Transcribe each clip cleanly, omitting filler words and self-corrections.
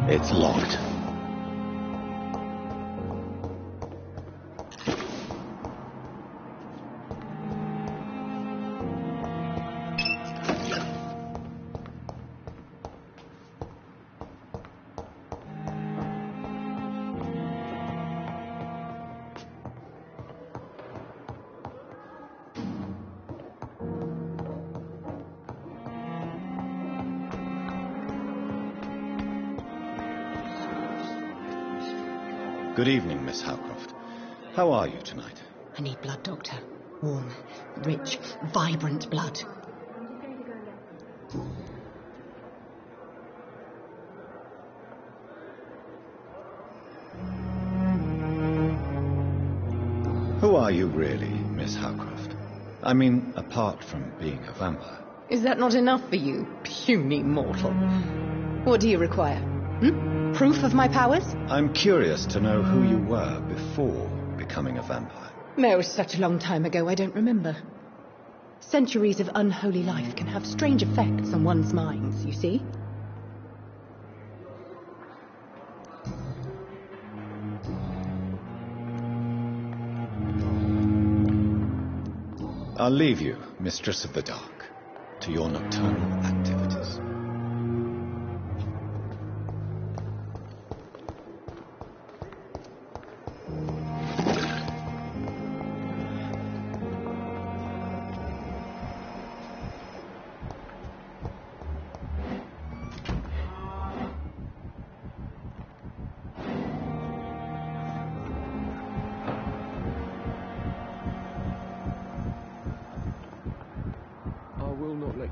It's locked. Good evening, Miss Howcroft. How are you tonight? I need blood, Doctor. Warm, rich, vibrant blood. Who are you really, Miss Howcroft? I mean, apart from being a vampire. Is that not enough for you, puny mortal? What do you require? Proof of my powers? I'm curious to know who you were before becoming a vampire. No, such a long time ago, I don't remember. Centuries of unholy life can have strange effects on one's minds, you see? I'll leave you, Mistress of the Dark, to your nocturnal activities.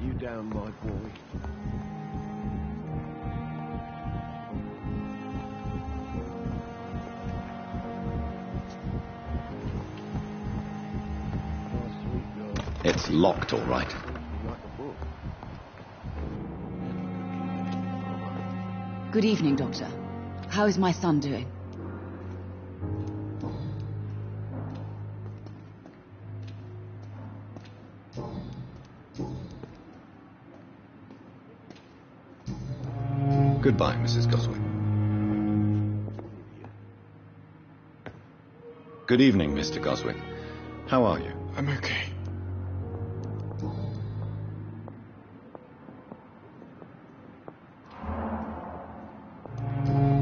You down, my boy. It's locked, all right. Good evening, Doctor. How is my son doing? Goodbye, Mrs. Goswick. Good evening, Mr. Goswick. How are you? I'm okay.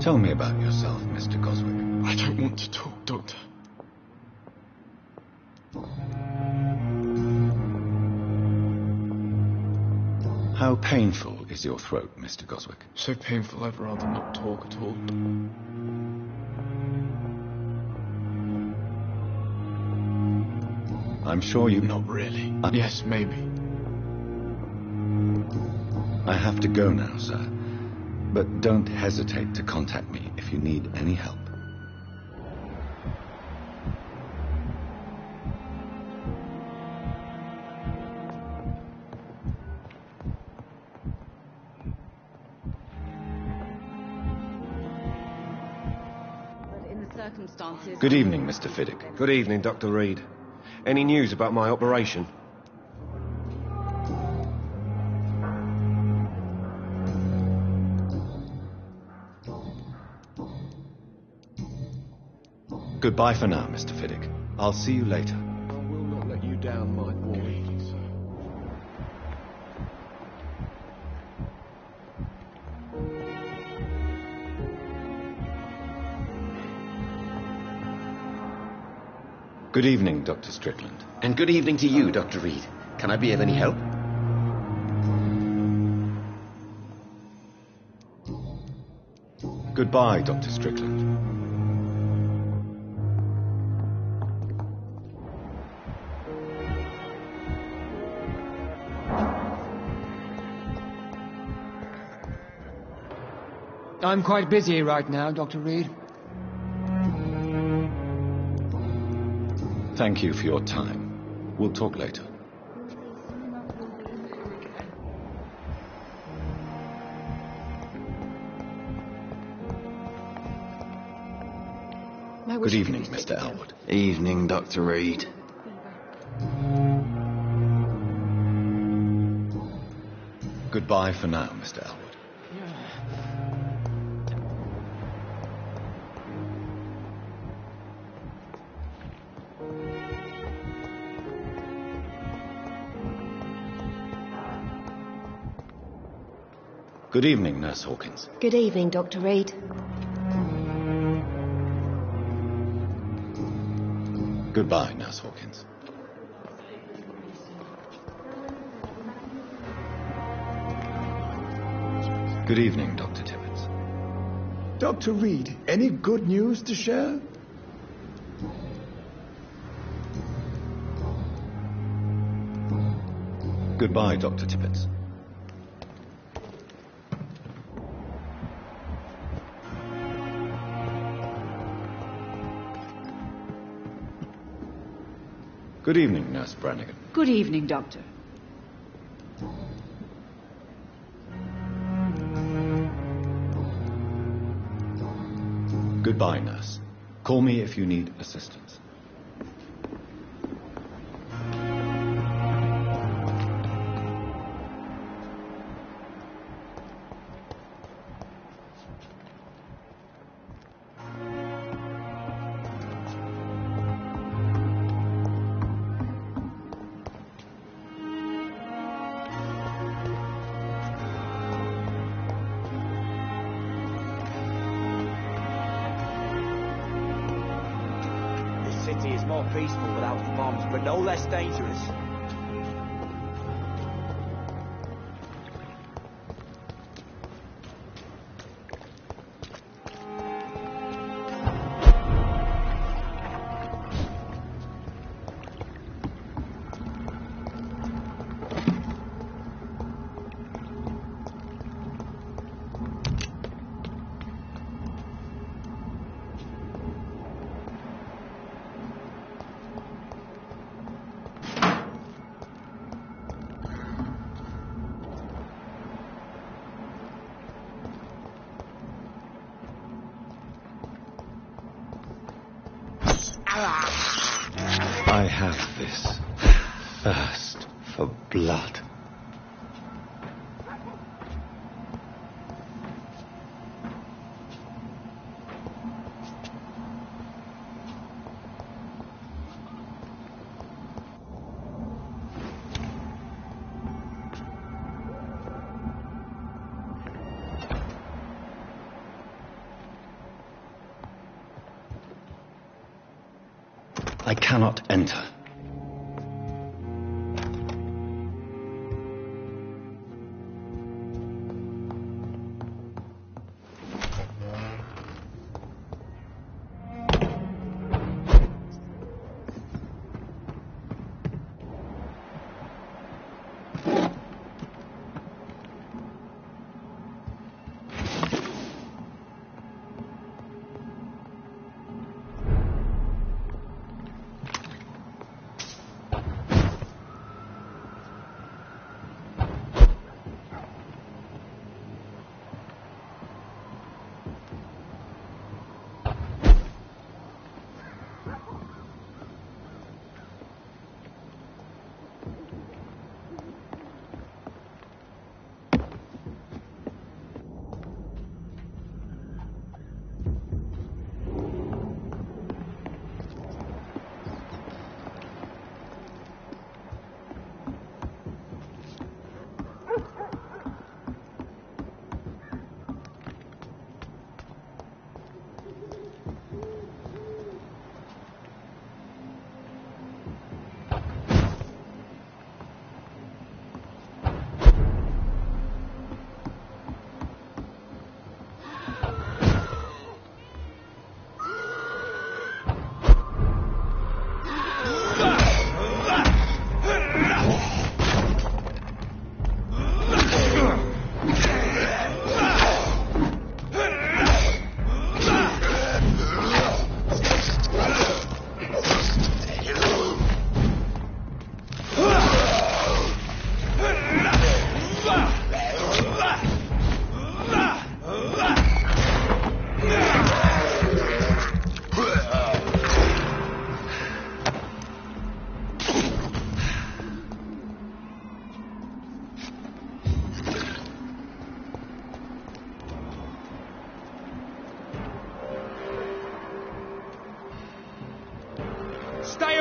Tell me about yourself, Mr. Goswick. I don't want to talk, Doctor. How painful is your throat, Mr. Goswick? So painful I'd rather not talk at all. I'm sure you... Not really. Yes, maybe. I have to go now, sir. But don't hesitate to contact me if you need any help. Good evening, Mr. Fiddick. Good evening, Dr. Reed. Any news about my operation? Goodbye for now, Mr. Fiddick. I'll see you later. I will not let you down, my boy. Good evening, Dr. Strickland. And good evening to you, Dr. Reed. Can I be of any help? Goodbye, Dr. Strickland. I'm quite busy right now, Dr. Reed. Thank you for your time. We'll talk later. Good evening, Mr. Elwood. Evening, Dr. Reed. Goodbye for now, Mr. Elwood. Good evening, Nurse Hawkins. Good evening, Dr. Reed. Goodbye, Nurse Hawkins. Good evening, Dr. Tibbets. Dr. Reed, any good news to share? Goodbye, Dr. Tibbets. Good evening, Nurse Brannigan. Good evening, Doctor. Goodbye, Nurse. Call me if you need assistance. The city is more peaceful without the bombs, but no less dangerous. I have this thirst for blood. I cannot enter.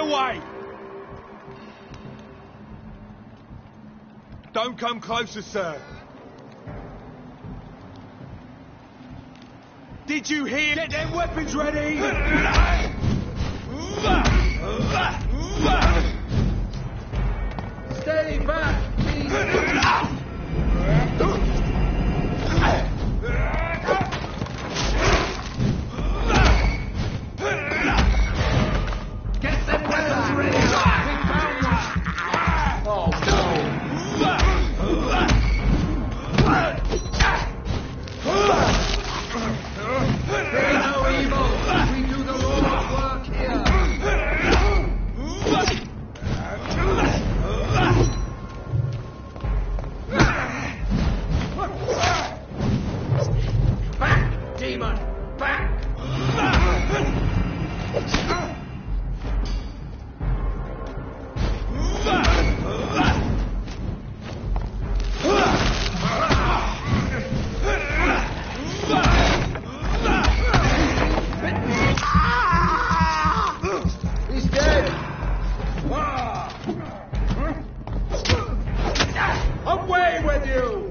away! Don't come closer, sir. Did you hear? Get them weapons ready! Stay back, please. Get them weapons ready! We found one! Oh, Fear no evil! We do the Lord's work here! Back, demon! Back! He's dead! Away with you!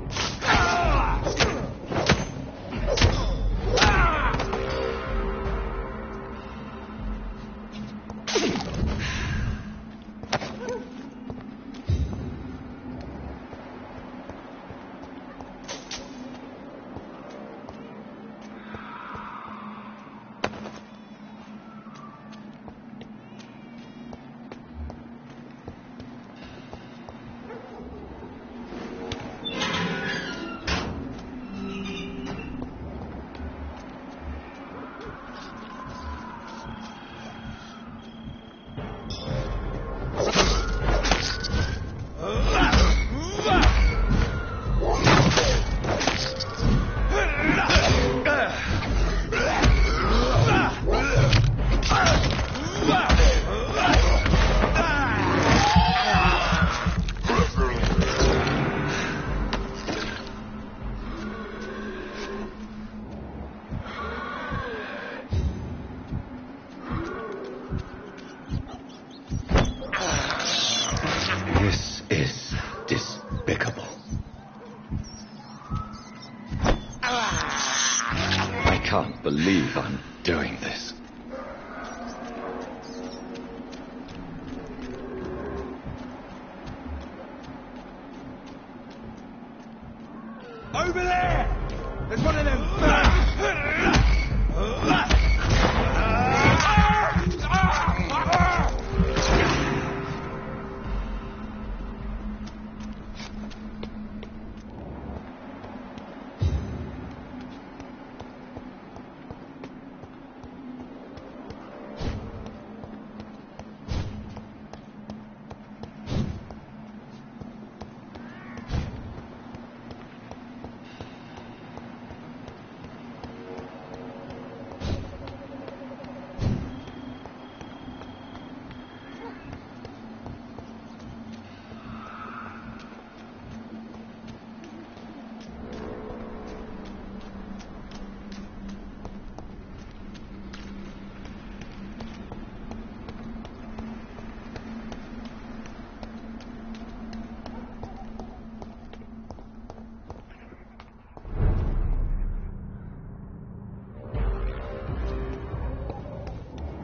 This is despicable. I can't believe I'm doing this. Over there! There's one of them!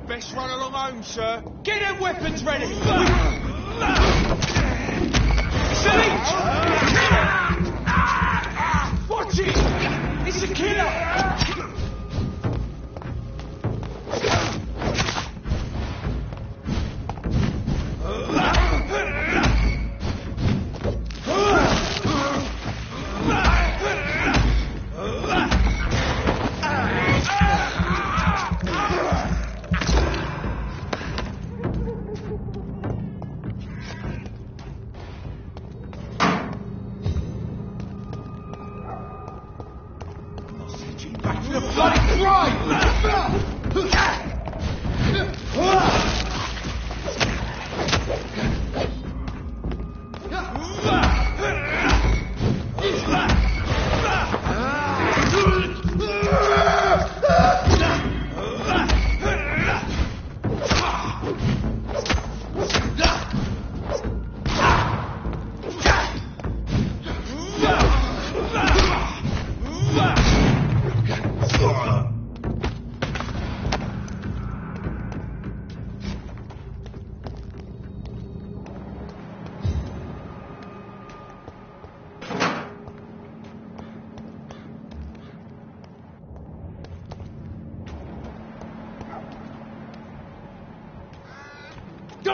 Best run along home, sir. Get them weapons ready! Sage! Watch it! It's a killer! Back to the bloody grind!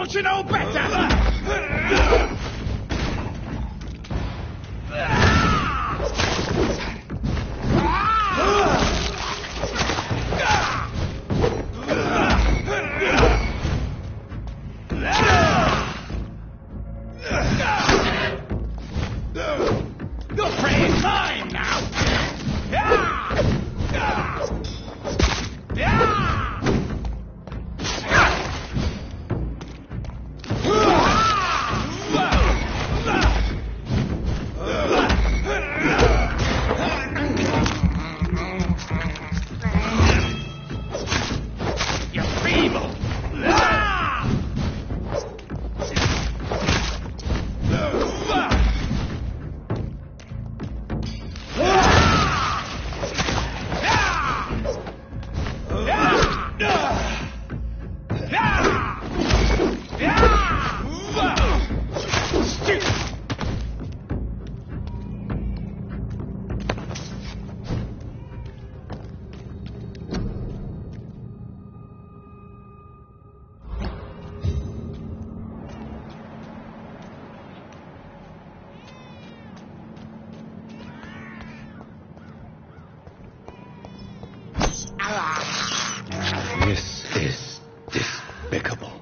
Don't you know better? You're praying time now. You're feeble. This is despicable.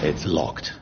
It's locked.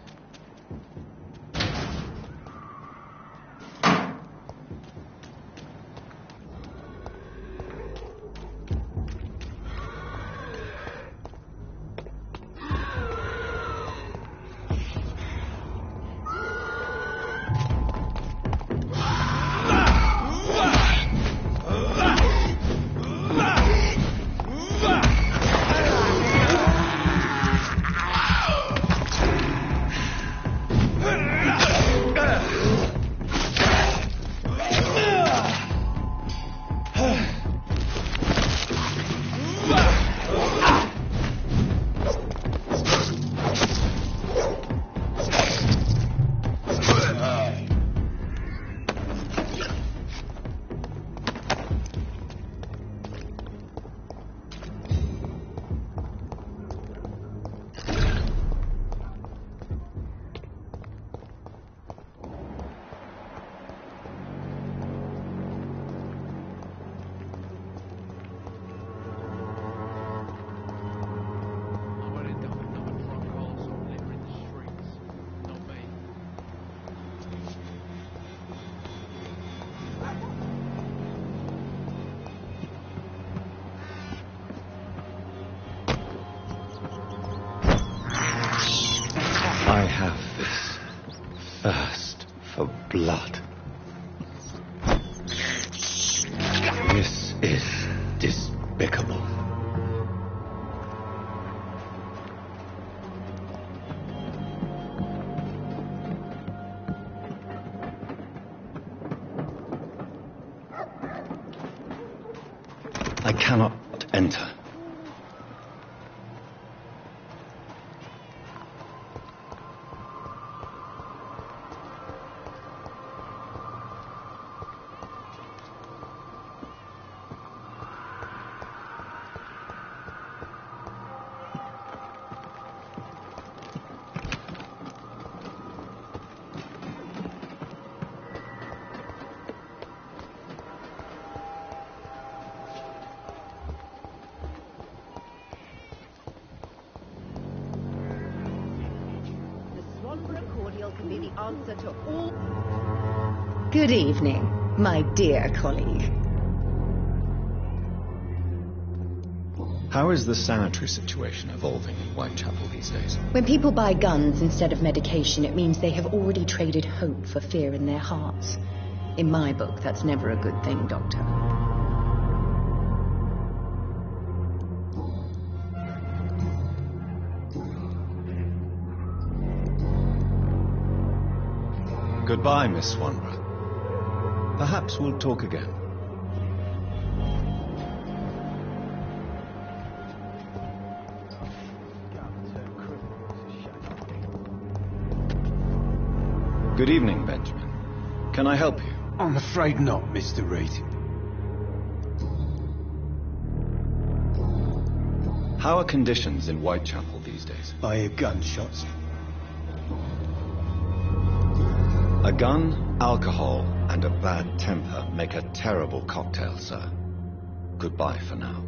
despicable. I cannot enter. Can be the answer to all... Good evening, my dear colleague. How is the sanitary situation evolving in Whitechapel these days? When people buy guns instead of medication, it means they have already traded hope for fear in their hearts. In my book, that's never a good thing, Doctor. Goodbye, Miss Swanborough. Perhaps we'll talk again. Good evening, Benjamin. Can I help you? I'm afraid not, Mr. Reed. How are conditions in Whitechapel these days? I hear gunshots. A gun, alcohol, and a bad temper make a terrible cocktail, sir. Goodbye for now.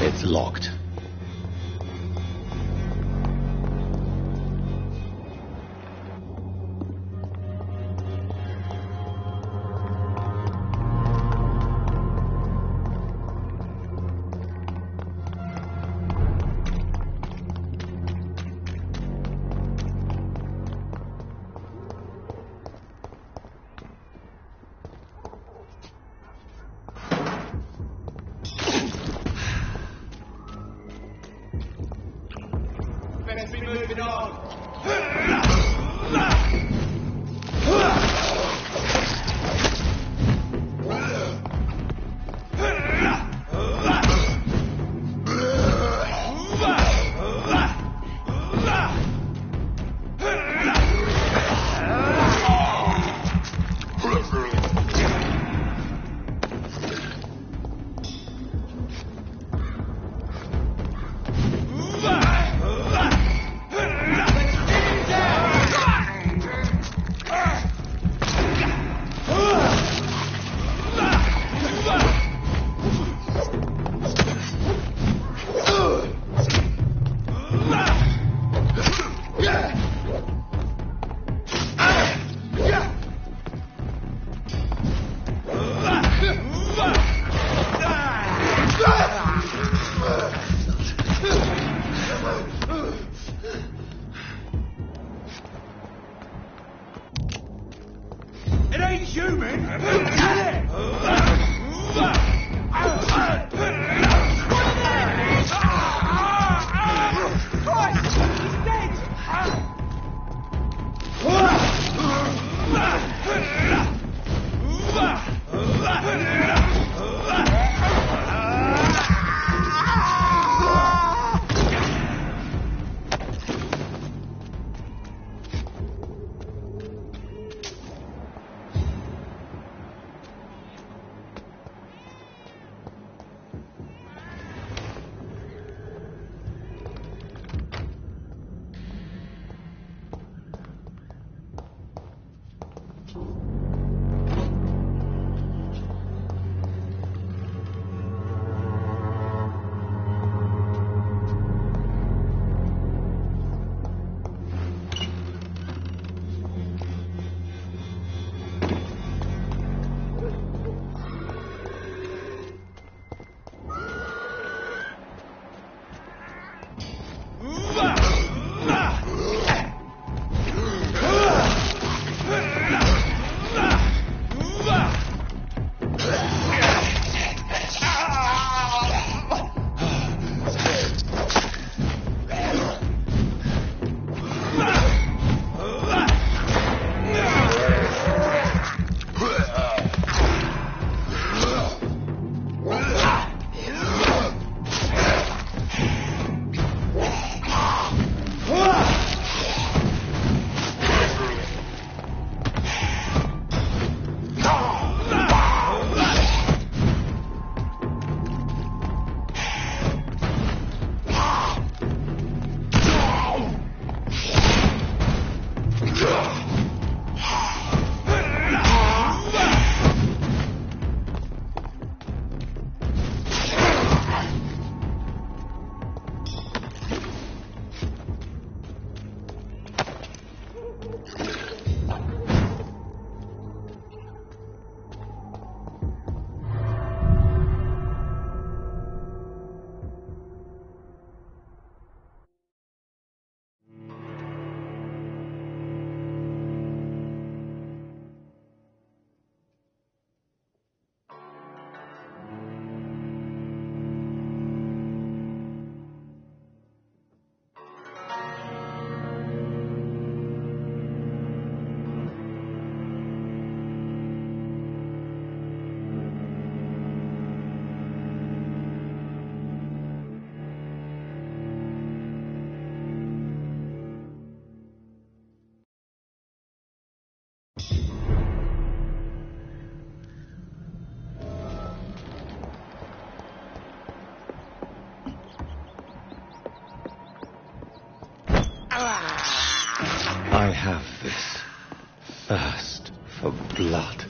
It's locked. Let's be moving on. It ain't human! blood.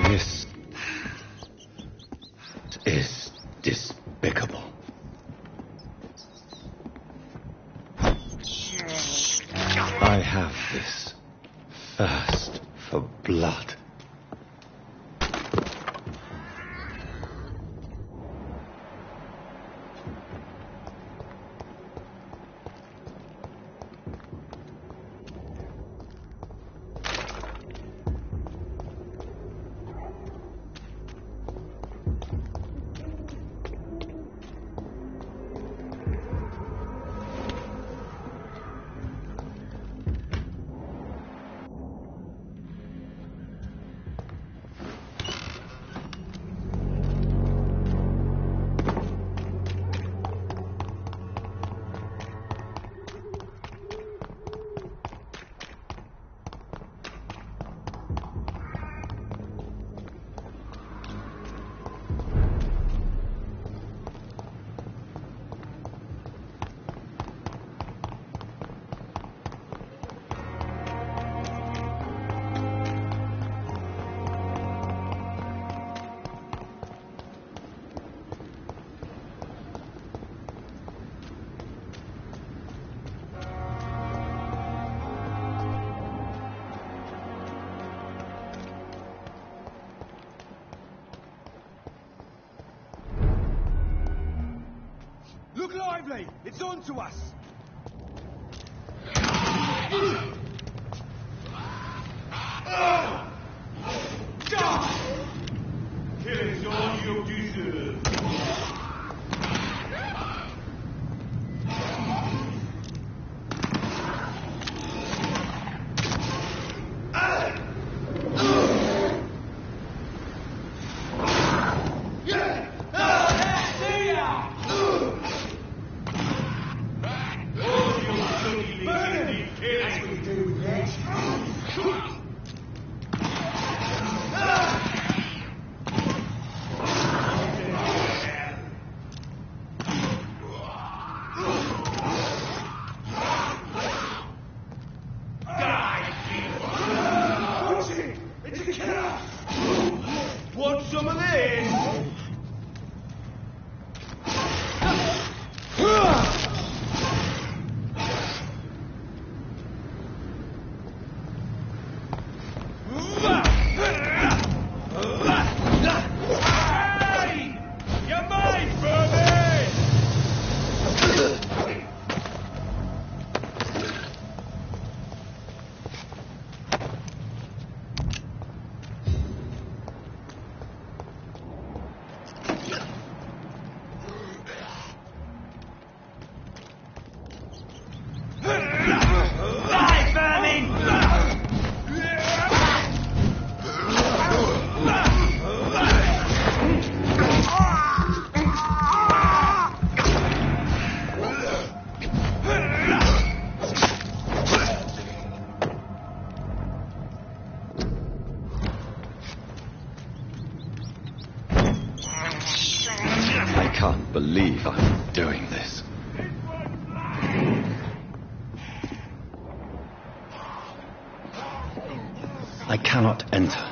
This is despicable. I have this thirst for blood. Look lively! It's on to us! Killing's all you deserve. some of this? I can't believe I'm doing this. I cannot enter.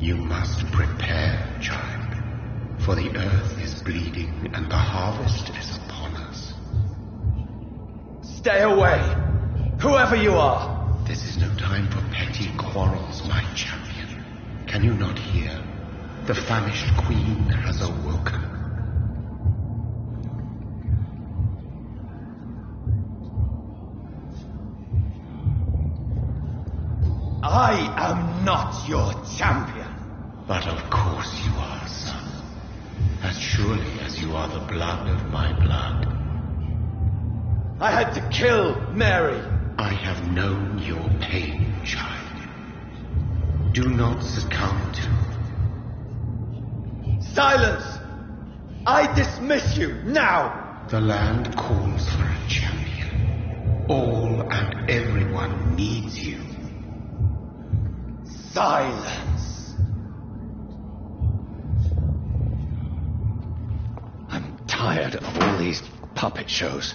You must prepare, child, for the earth is bleeding and the harvest is upon us. Stay away, whoever you are. This is no time for petty quarrels, my champion. Can you not hear? The famished queen has awoken. I am not your champion. But of course you are, son. As surely as you are the blood of my blood. I had to kill Mary. I have known your pain, child. Do not succumb to... Silence! I dismiss you, now! The land calls for a champion. All and everyone needs you. Silence! I'm tired of all these puppet shows.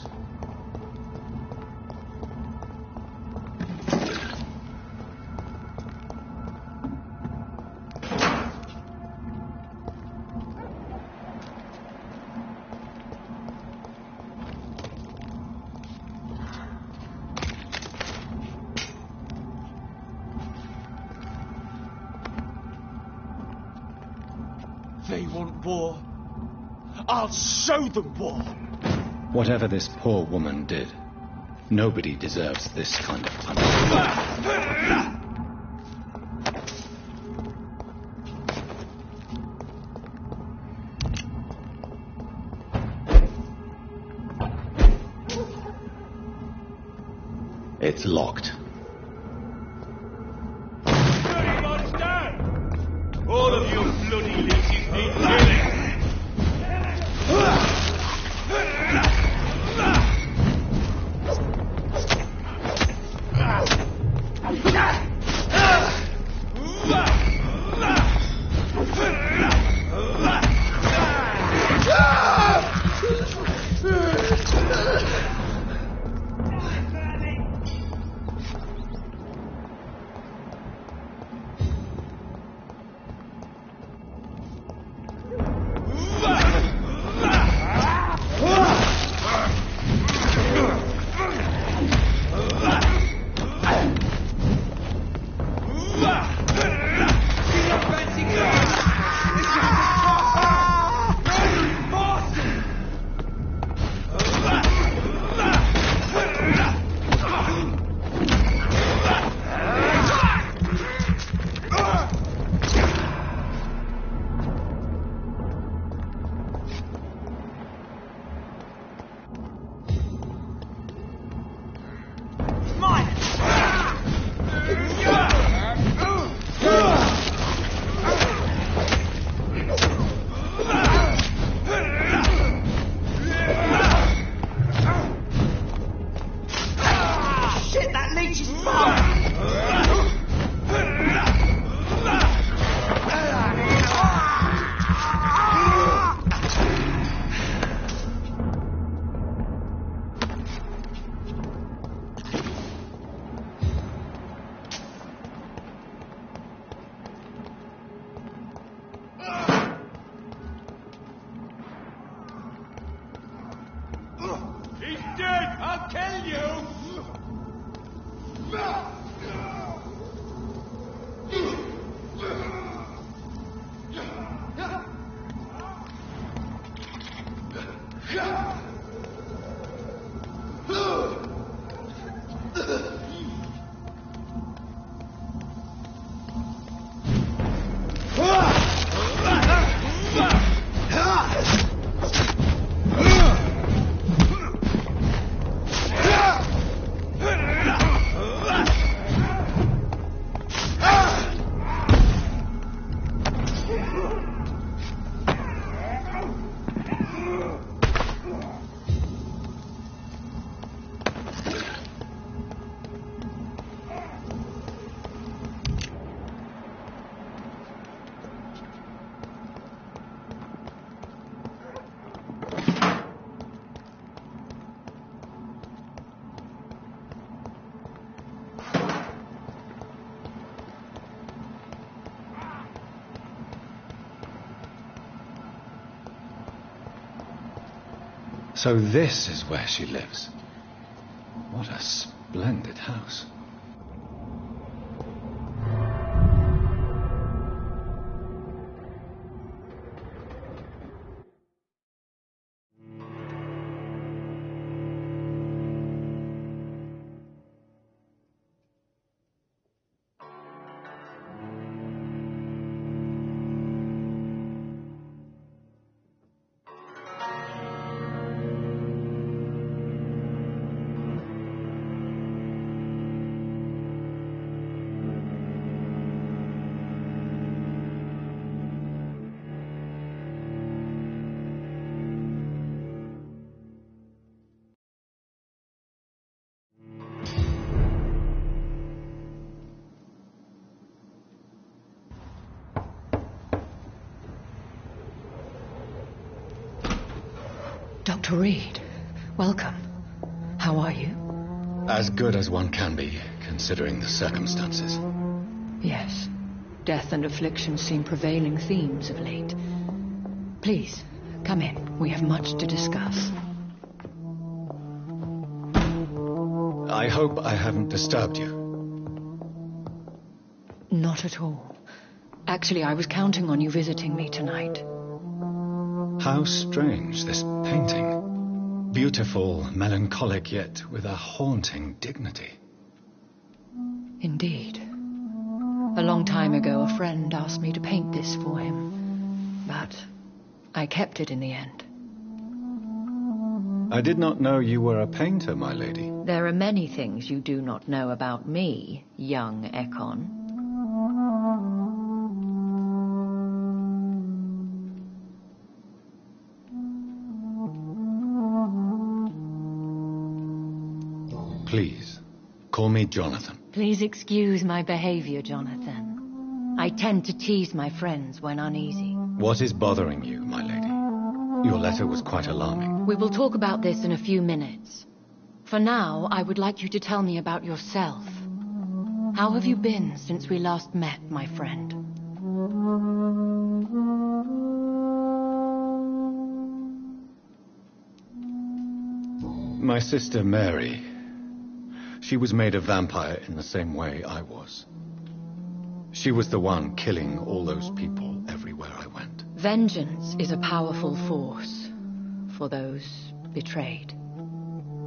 They want war. I'll show them war. Whatever this poor woman did, nobody deserves this kind of punishment. It's locked. All of you bloody leeches need killing. He's dead! I'll kill you! So this is where she lives. What a splendid house. Dr. Reed, welcome. How are you? As good as one can be, considering the circumstances. Yes. Death and affliction seem prevailing themes of late. Please, come in. We have much to discuss. I hope I haven't disturbed you. Not at all. Actually, I was counting on you visiting me tonight. How strange, this painting. Beautiful, melancholic, yet with a haunting dignity. Indeed. A long time ago, a friend asked me to paint this for him. But I kept it in the end. I did not know you were a painter, my lady. There are many things you do not know about me, young Ekon. Please, call me Jonathan. Please excuse my behavior, Jonathan. I tend to tease my friends when uneasy. What is bothering you, my lady? Your letter was quite alarming. We will talk about this in a few minutes. For now, I would like you to tell me about yourself. How have you been since we last met, my friend? My sister Mary. She was made a vampire in the same way I was. She was the one killing all those people everywhere I went. Vengeance is a powerful force for those betrayed.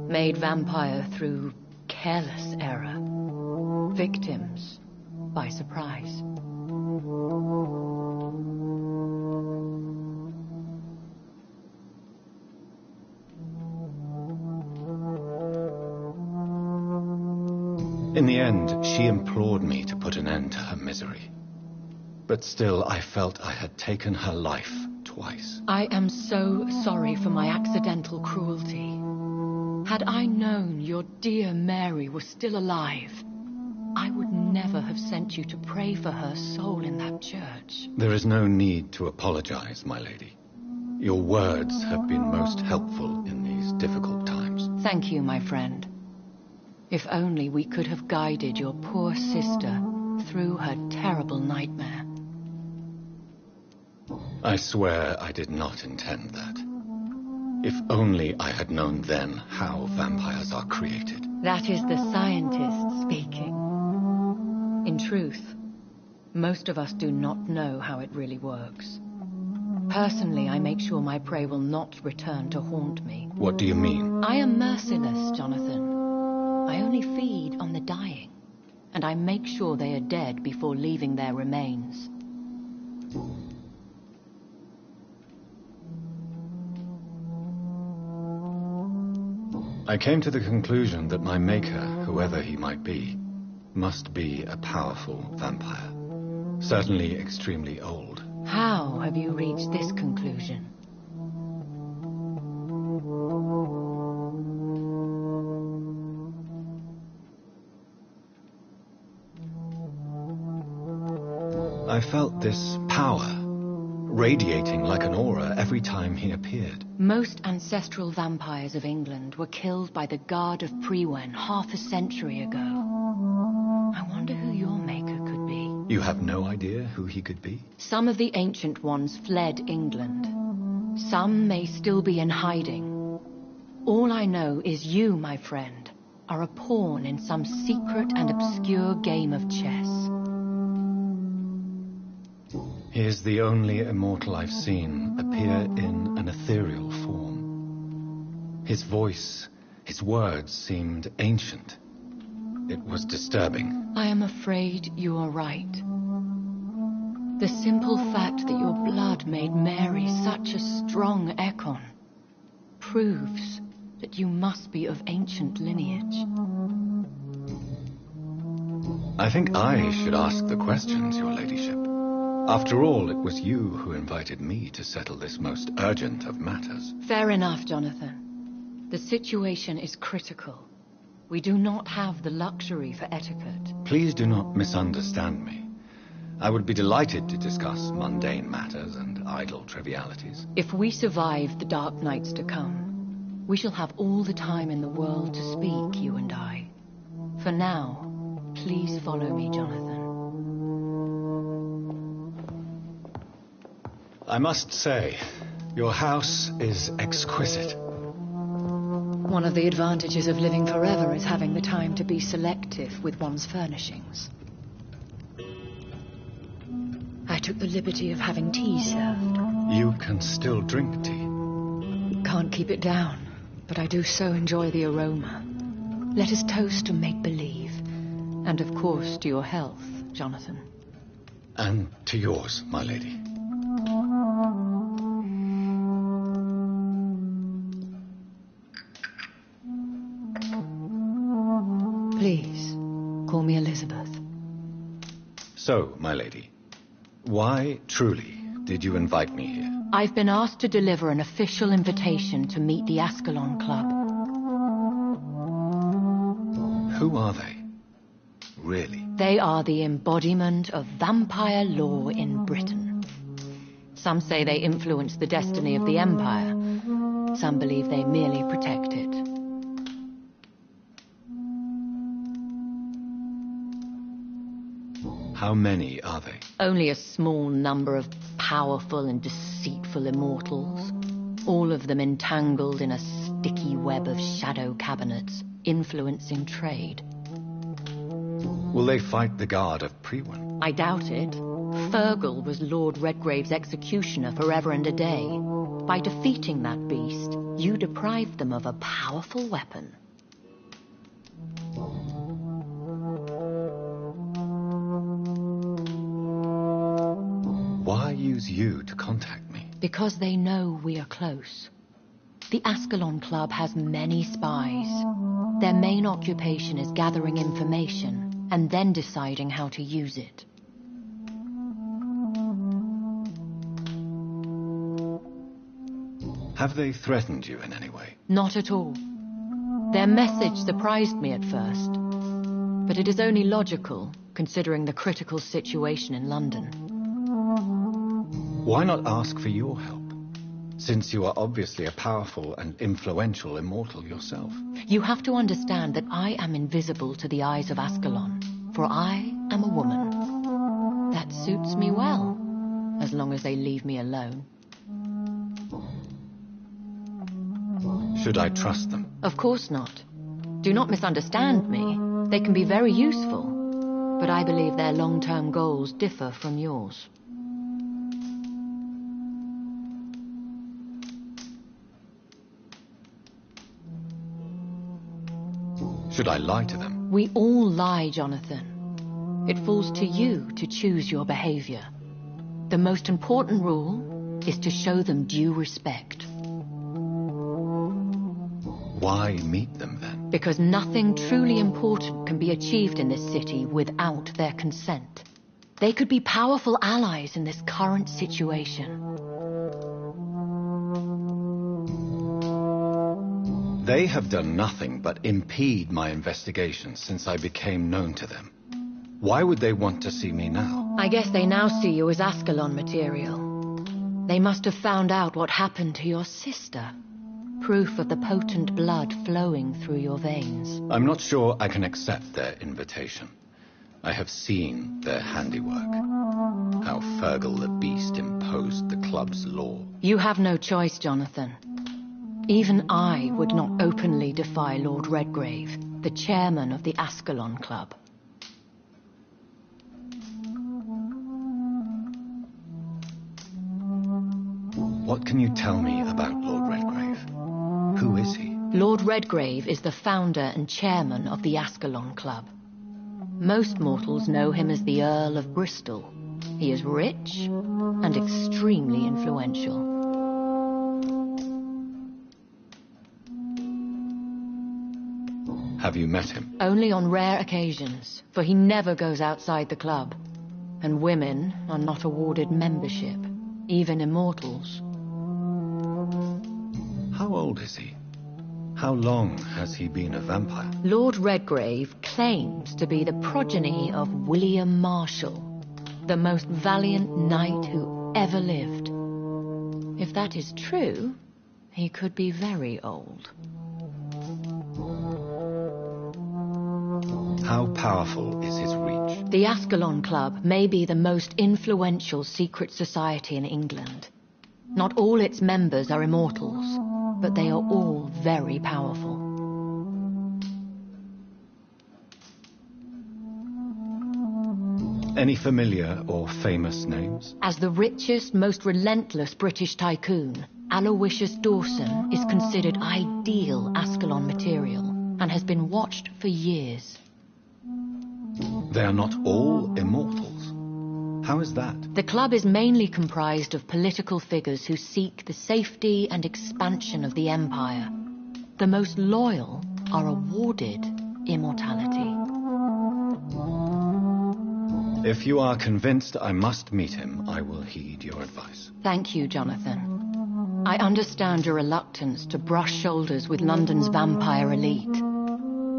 Made vampire through careless error. Victims by surprise. In the end, she implored me to put an end to her misery. But still, I felt I had taken her life twice. I am so sorry for my accidental cruelty. Had I known your dear Mary was still alive, I would never have sent you to pray for her soul in that church. There is no need to apologize, my lady. Your words have been most helpful in these difficult times. Thank you, my friend. If only we could have guided your poor sister through her terrible nightmare. I swear I did not intend that. If only I had known then how vampires are created. That is the scientist speaking. In truth, most of us do not know how it really works. Personally, I make sure my prey will not return to haunt me. What do you mean? I am merciless, Jonathan. I only feed on the dying, and I make sure they are dead before leaving their remains. I came to the conclusion that my maker, whoever he might be, must be a powerful vampire. Certainly extremely old. How have you reached this conclusion? I felt this power, radiating like an aura every time he appeared. Most ancestral vampires of England were killed by the Guard of Prewen half a century ago. I wonder who your maker could be. You have no idea who he could be? Some of the ancient ones fled England. Some may still be in hiding. All I know is you, my friend, are a pawn in some secret and obscure game of chess. He is the only immortal I've seen appear in an ethereal form. His voice, his words seemed ancient. It was disturbing. I am afraid you are right. The simple fact that your blood made Mary such a strong Ekon proves that you must be of ancient lineage. I think I should ask the questions, your ladyship. After all, it was you who invited me to settle this most urgent of matters. Fair enough, Jonathan. The situation is critical. We do not have the luxury for etiquette. Please do not misunderstand me. I would be delighted to discuss mundane matters and idle trivialities. If we survive the dark nights to come, We shall have all the time in the world to speak, you and I. For now, please follow me, Jonathan. I must say, your house is exquisite. One of the advantages of living forever is having the time to be selective with one's furnishings. I took the liberty of having tea served. You can still drink tea. Can't keep it down, but I do so enjoy the aroma. Let us toast to make-believe. And of course to your health, Jonathan. And to yours, my lady. Please, call me Elizabeth. So, my lady, why, truly, did you invite me here? I've been asked to deliver an official invitation to meet the Ascalon Club. Who are they? Really? They are the embodiment of vampire law in Britain. Some say they influence the destiny of the Empire. Some believe they merely protect it. How many are they? Only a small number of powerful and deceitful immortals, all of them entangled in a sticky web of shadow cabinets, influencing trade. Will they fight the guard of Priwen? I doubt it. Fergal was Lord Redgrave's executioner forever and a day. By defeating that beast, you deprived them of a powerful weapon. Why use you to contact me? Because they know we are close. The Ascalon Club has many spies. Their main occupation is gathering information and then deciding how to use it. Have they threatened you in any way? Not at all. Their message surprised me at first, but it is only logical, considering the critical situation in London. Why not ask for your help, since you are obviously a powerful and influential immortal yourself? You have to understand that I am invisible to the eyes of Ascalon, for I am a woman. That suits me well, as long as they leave me alone. Should I trust them? Of course not. Do not misunderstand me. They can be very useful, but I believe their long-term goals differ from yours. Should I lie to them? We all lie, Jonathan. It falls to you to choose your behavior. The most important rule is to show them due respect. Why meet them then? Because nothing truly important can be achieved in this city without their consent. They could be powerful allies in this current situation. They have done nothing but impede my investigation since I became known to them. Why would they want to see me now? I guess they now see you as Ascalon material. They must have found out what happened to your sister. Proof of the potent blood flowing through your veins. I'm not sure I can accept their invitation. I have seen their handiwork. How Fergal the Beast imposed the club's law. You have no choice, Jonathan. Even I would not openly defy Lord Redgrave, the chairman of the Ascalon Club. What can you tell me about Lord Redgrave? Who is he? Lord Redgrave is the founder and chairman of the Ascalon Club. Most mortals know him as the Earl of Bristol. He is rich and extremely influential. Have you met him? Only on rare occasions, for he never goes outside the club. And women are not awarded membership, even immortals. How old is he? How long has he been a vampire? Lord Redgrave claims to be the progeny of William Marshall, the most valiant knight who ever lived. If that is true, He could be very old. How powerful is his reach? The Ascalon Club may be the most influential secret society in England. Not all its members are immortals, but they are all very powerful. Any familiar or famous names? As the richest, most relentless British tycoon, Aloysius Dawson is considered ideal Ascalon material and has been watched for years. They are not all immortals. How is that? The club is mainly comprised of political figures who seek the safety and expansion of the Empire. The most loyal are awarded immortality. If you are convinced I must meet him, I will heed your advice. Thank you, Jonathan. I understand your reluctance to brush shoulders with London's vampire elite,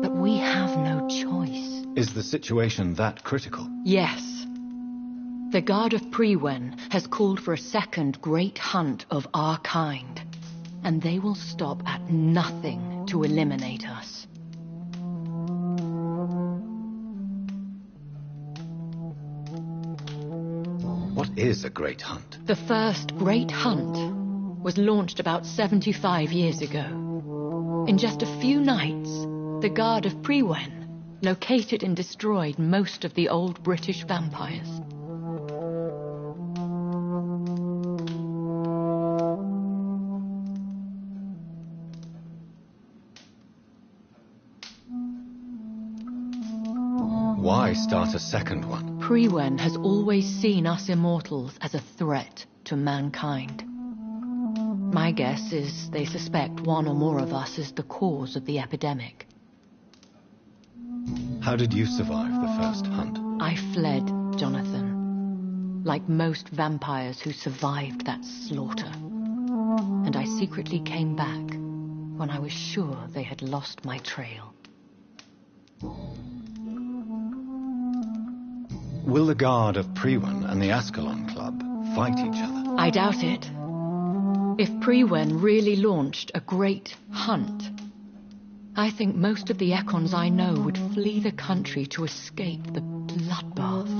but we have no choice. Is the situation that critical? Yes. The Guard of Prewen has called for a second great hunt of our kind, and they will stop at nothing to eliminate us. What is a great hunt? The first great hunt was launched about 75 years ago. In just a few nights, the Guard of Prewen located and destroyed most of the old British vampires. Why start a second one? Prewen has always seen us immortals as a threat to mankind. My guess is they suspect one or more of us is the cause of the epidemic. How did you survive the first hunt? I fled, Jonathan, like most vampires who survived that slaughter. And I secretly came back when I was sure they had lost my trail. Will the Guard of Prewen and the Ascalon Club fight each other? I doubt it. If Prewen really launched a great hunt, I think most of the Econs I know would flee the country to escape the bloodbath.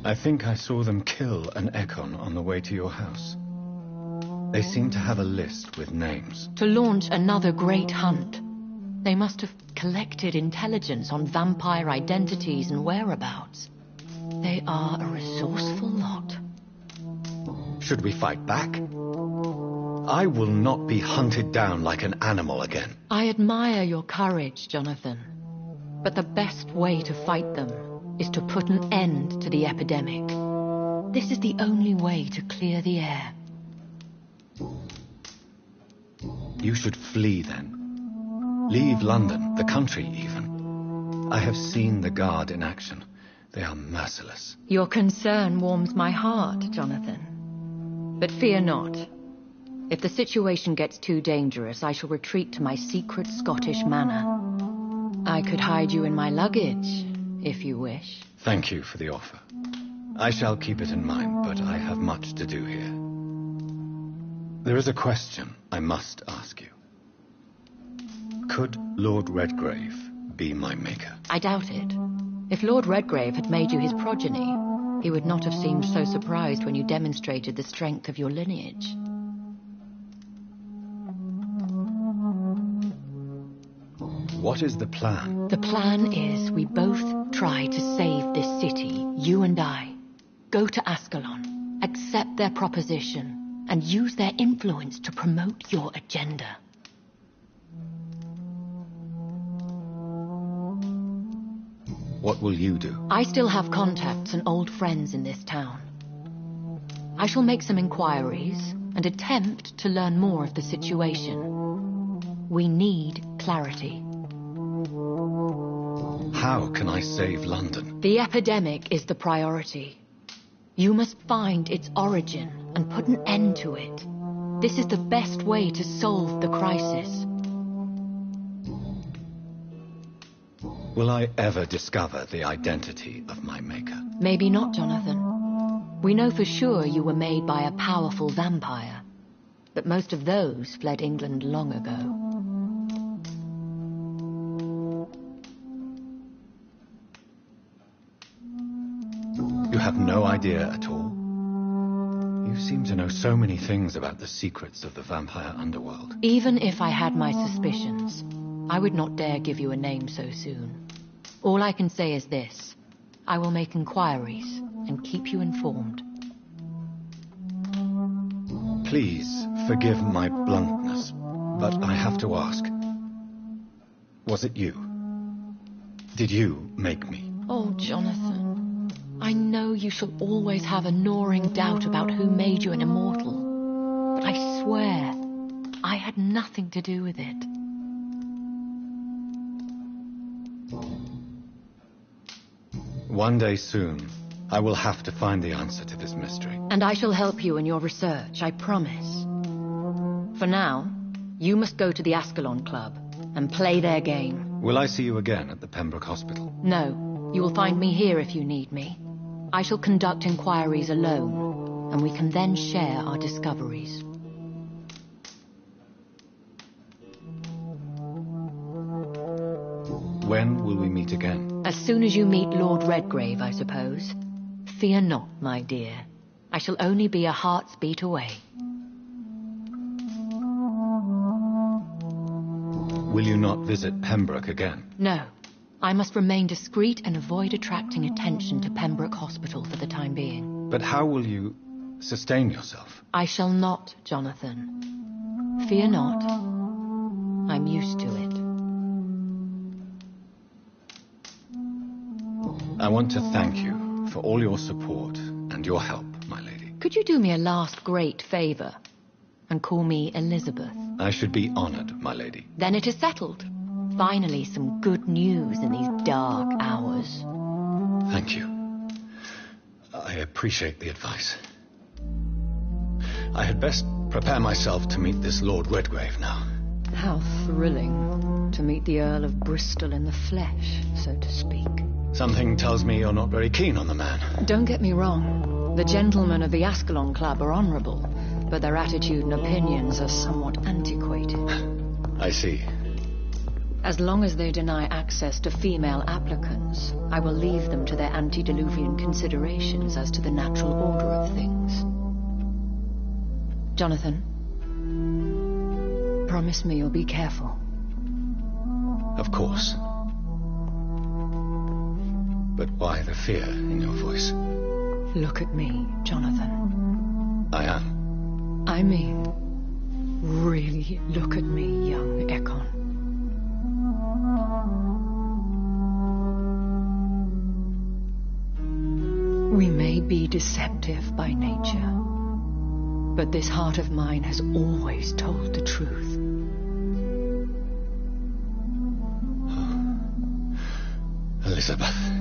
I think I saw them kill an Econ on the way to your house. They seem to have a list with names. To launch another great hunt, they must have collected intelligence on vampire identities and whereabouts. They are a resourceful lot. Should we fight back? I will not be hunted down like an animal again. I admire your courage, Jonathan. But the best way to fight them is to put an end to the epidemic. This is the only way to clear the air. You should flee then. Leave London, the country even. I have seen the Guard in action. They are merciless. Your concern warms my heart, Jonathan. But fear not. If the situation gets too dangerous, I shall retreat to my secret Scottish manor. I could hide you in my luggage, if you wish. Thank you for the offer. I shall keep it in mind, but I have much to do here. There is a question I must ask you. Could Lord Redgrave be my maker? I doubt it. If Lord Redgrave had made you his progeny, he would not have seemed so surprised when you demonstrated the strength of your lineage. What is the plan? The plan is we both try to save this city, you and I. Go to Ascalon, accept their proposition, and use their influence to promote your agenda. What will you do? I still have contacts and old friends in this town. I shall make some inquiries and attempt to learn more of the situation. We need clarity. How can I save London? The epidemic is the priority. You must find its origin and put an end to it. This is the best way to solve the crisis. Will I ever discover the identity of my maker? Maybe not, Jonathan. We know for sure you were made by a powerful vampire, but most of those fled England long ago. You have no idea at all? You seem to know so many things about the secrets of the vampire underworld. Even if I had my suspicions, I would not dare give you a name so soon. All I can say is this. I will make inquiries and keep you informed. Please forgive my bluntness, but I have to ask. Was it you? Did you make me? Oh, Jonathan. I know you shall always have a gnawing doubt about who made you an immortal, but I swear, I had nothing to do with it. One day soon, I will have to find the answer to this mystery. And I shall help you in your research, I promise. For now, you must go to the Ascalon Club and play their game. Will I see you again at the Pembroke Hospital? No, you will find me here if you need me. I shall conduct inquiries alone, and we can then share our discoveries. When will we meet again? As soon as you meet Lord Redgrave, I suppose. Fear not, my dear. I shall only be a heart's beat away. Will you not visit Pembroke again? No. I must remain discreet and avoid attracting attention to Pembroke Hospital for the time being. But how will you sustain yourself? I shall not, Jonathan. Fear not. I'm used to it. I want to thank you for all your support and your help, my lady. Could you do me a last great favor and call me Elizabeth? I should be honored, my lady. Then it is settled. Finally, some good news in these dark hours. Thank you. I appreciate the advice. I had best prepare myself to meet this Lord Redgrave now. How thrilling to meet the Earl of Bristol in the flesh, so to speak. Something tells me you're not very keen on the man. Don't get me wrong. The gentlemen of the Ascalon Club are honorable, but their attitude and opinions are somewhat antiquated. I see. As long as they deny access to female applicants, I will leave them to their antediluvian considerations as to the natural order of things. Jonathan, promise me you'll be careful. Of course. But why the fear in your voice? Look at me, Jonathan. I am. I mean, really look at me, young Ekon. We may be deceptive by nature, but this heart of mine has always told the truth. Elizabeth.